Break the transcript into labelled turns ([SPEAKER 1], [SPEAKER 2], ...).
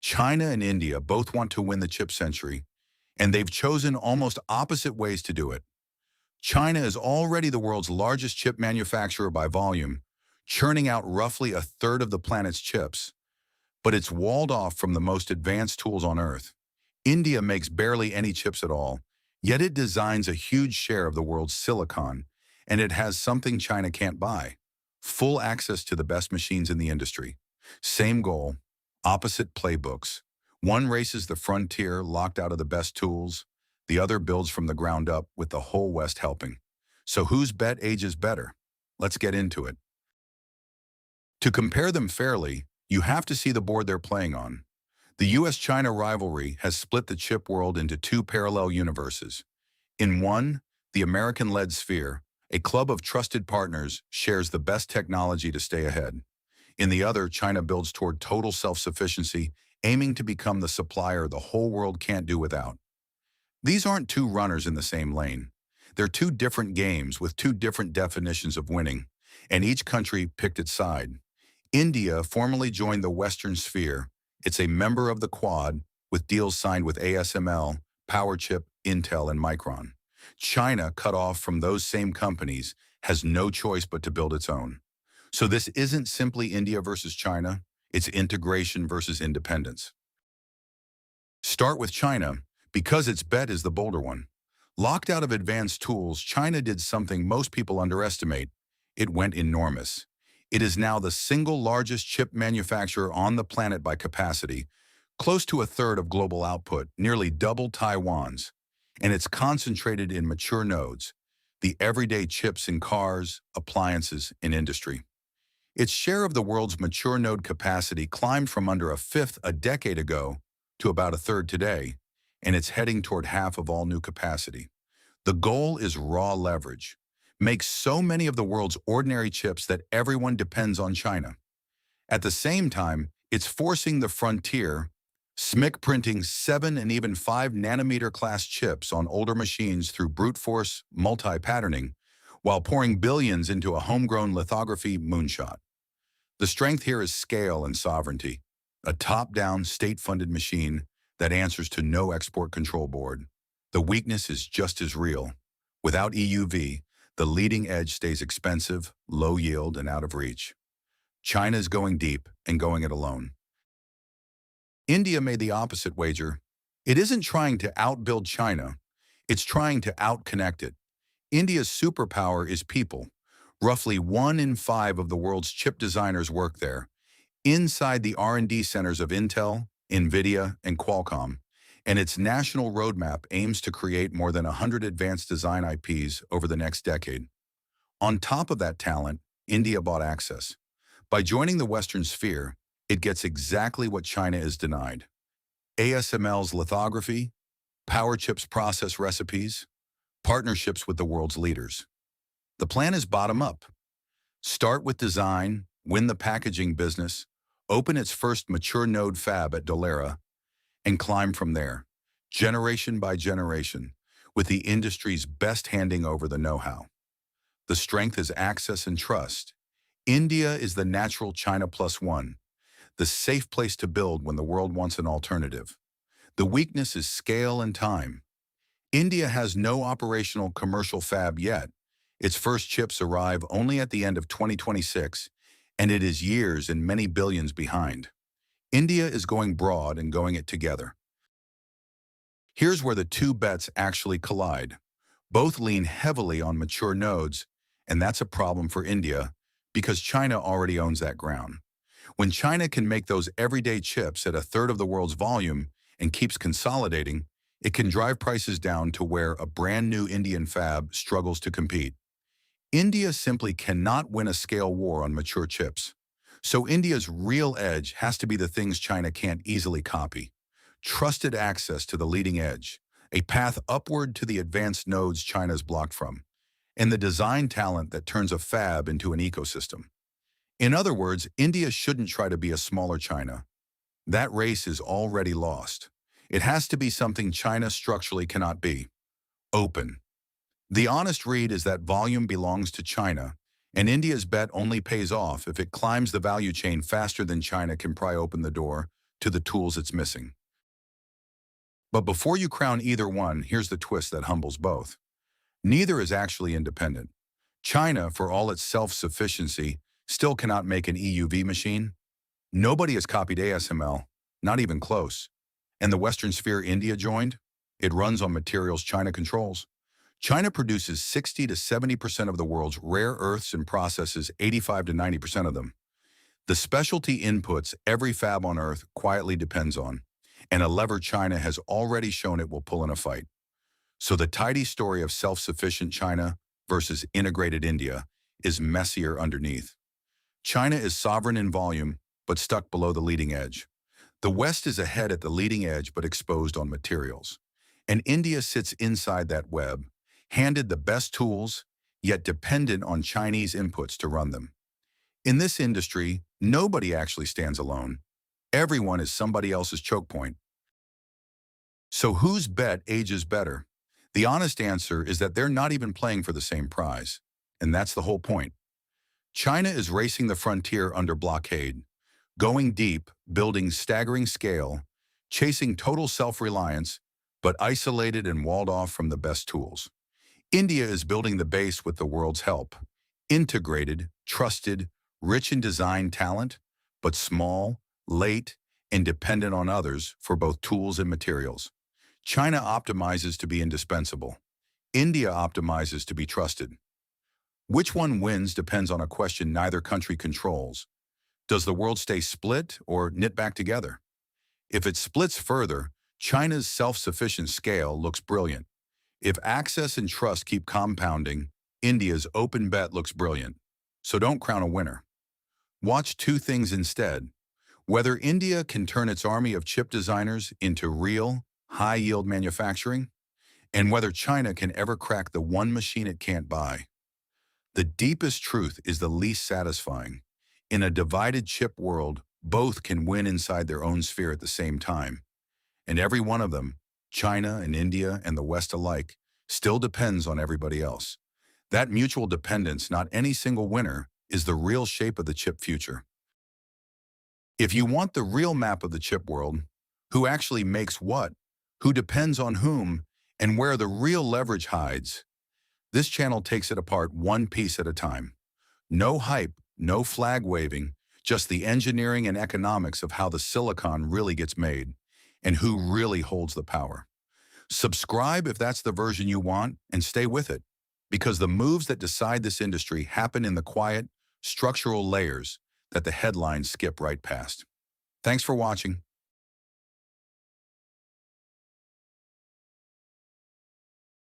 [SPEAKER 1] China and India both want to win the chip century, and they've chosen almost opposite ways to do it. China is already the world's largest chip manufacturer by volume, churning out roughly a third of the planet's chips, but it's walled off from the most advanced tools on Earth. India makes barely any chips at all, yet it designs a huge share of the world's silicon, and it has something China can't buy: full access to the best machines in the industry. Same goal, opposite playbooks. One races the frontier, locked out of the best tools. The other builds from the ground up, with the whole West helping. So whose bet ages better? Let's get into it. To compare them fairly, you have to see the board they're playing on. The US-China rivalry has split the chip world into two parallel universes. In one, the American-led sphere, a club of trusted partners, shares the best technology to stay ahead. In the other, China builds toward total self-sufficiency, aiming to become the supplier the whole world can't do without. These aren't two runners in the same lane. They're two different games with two different definitions of winning, and each country picked its side. India formally joined the Western sphere. It's a member of the Quad, with deals signed with ASML, Powerchip, Intel, and Micron. China, cut off from those same companies, has no choice but to build its own. So this isn't simply India versus China, it's integration versus independence. Start with China, because its bet is the bolder one. Locked out of advanced tools, China did something most people underestimate. It went enormous. It is now the single largest chip manufacturer on the planet by capacity, close to a third of global output, nearly double Taiwan's. And it's concentrated in mature nodes, the everyday chips in cars, appliances, and industry. Its share of the world's mature node capacity climbed from under a fifth a decade ago to about a third today, and it's heading toward half of all new capacity. The goal is raw leverage. Make so many of the world's ordinary chips that everyone depends on China. At the same time, it's forcing the frontier, SMIC printing 7 and even 5 nanometer class chips on older machines through brute force multi-patterning, while pouring billions into a homegrown lithography moonshot. The strength here is scale and sovereignty, a top-down, state-funded machine that answers to no export control board. The weakness is just as real. Without EUV, the leading edge stays expensive, low yield, and out of reach. China is going deep and going it alone. India made the opposite wager. It isn't trying to outbuild China, it's trying to outconnect it. India's superpower is people. Roughly 1 in 5 of the world's chip designers work there, inside the R&D centers of Intel, NVIDIA, and Qualcomm, and its national roadmap aims to create more than 100 advanced design IPs over the next decade. On top of that talent, India bought access. By joining the Western sphere, it gets exactly what China is denied: ASML's lithography, Powerchip's process recipes, partnerships with the world's leaders. The plan is bottom-up. Start with design, win the packaging business, open its first mature node fab at Dolera, and climb from there, generation by generation, with the industry's best handing over the know-how. The strength is access and trust. India is the natural China +1, the safe place to build when the world wants an alternative. The weakness is scale and time. India has no operational commercial fab yet. Its first chips arrive only at the end of 2026, and it is years and many billions behind. India is going broad and going it together. Here's where the two bets actually collide. Both lean heavily on mature nodes, and that's a problem for India because China already owns that ground. When China can make those everyday chips at a third of the world's volume and keeps consolidating, it can drive prices down to where a brand new Indian fab struggles to compete. India simply cannot win a scale war on mature chips. So India's real edge has to be the things China can't easily copy: trusted access to the leading edge, a path upward to the advanced nodes China's blocked from, and the design talent that turns a fab into an ecosystem. In other words, India shouldn't try to be a smaller China. That race is already lost. It has to be something China structurally cannot be: open. The honest read is that volume belongs to China, and India's bet only pays off if it climbs the value chain faster than China can pry open the door to the tools it's missing. But before you crown either one, here's the twist that humbles both. Neither is actually independent. China, for all its self-sufficiency, still cannot make an EUV machine. Nobody has copied ASML, not even close. And the Western sphere India joined? It runs on materials China controls. China produces 60 to 70% of the world's rare earths and processes 85 to 90% of them. The specialty inputs every fab on Earth quietly depends on, and a lever China has already shown it will pull in a fight. So the tidy story of self-sufficient China versus integrated India is messier underneath. China is sovereign in volume, but stuck below the leading edge. The West is ahead at the leading edge, but exposed on materials. And India sits inside that web, handed the best tools, yet dependent on Chinese inputs to run them. In this industry, nobody actually stands alone. Everyone is somebody else's choke point. So whose bet ages better? The honest answer is that they're not even playing for the same prize. And that's the whole point. China is racing the frontier under blockade, going deep, building staggering scale, chasing total self-reliance, but isolated and walled off from the best tools. India is building the base with the world's help, integrated, trusted, rich in design talent, but small, late, and dependent on others for both tools and materials. China optimizes to be indispensable. India optimizes to be trusted. Which one wins depends on a question neither country controls. Does the world stay split or knit back together? If it splits further, China's self-sufficient scale looks brilliant. If access and trust keep compounding, India's open bet looks brilliant. So don't crown a winner. Watch two things instead. Whether India can turn its army of chip designers into real, high-yield manufacturing, and whether China can ever crack the one machine it can't buy. The deepest truth is the least satisfying. In a divided chip world, both can win inside their own sphere at the same time. And every one of them, China and India and the West alike, still depends on everybody else. That mutual dependence, not any single winner, is the real shape of the chip future. If you want the real map of the chip world, who actually makes what, who depends on whom, and where the real leverage hides, this channel takes it apart one piece at a time. No hype, no flag waving, just the engineering and economics of how the silicon really gets made and who really holds the power. Subscribe if that's the version you want and stay with it, because the moves that decide this industry happen in the quiet, structural layers that the headlines skip right past. Thanks for watching.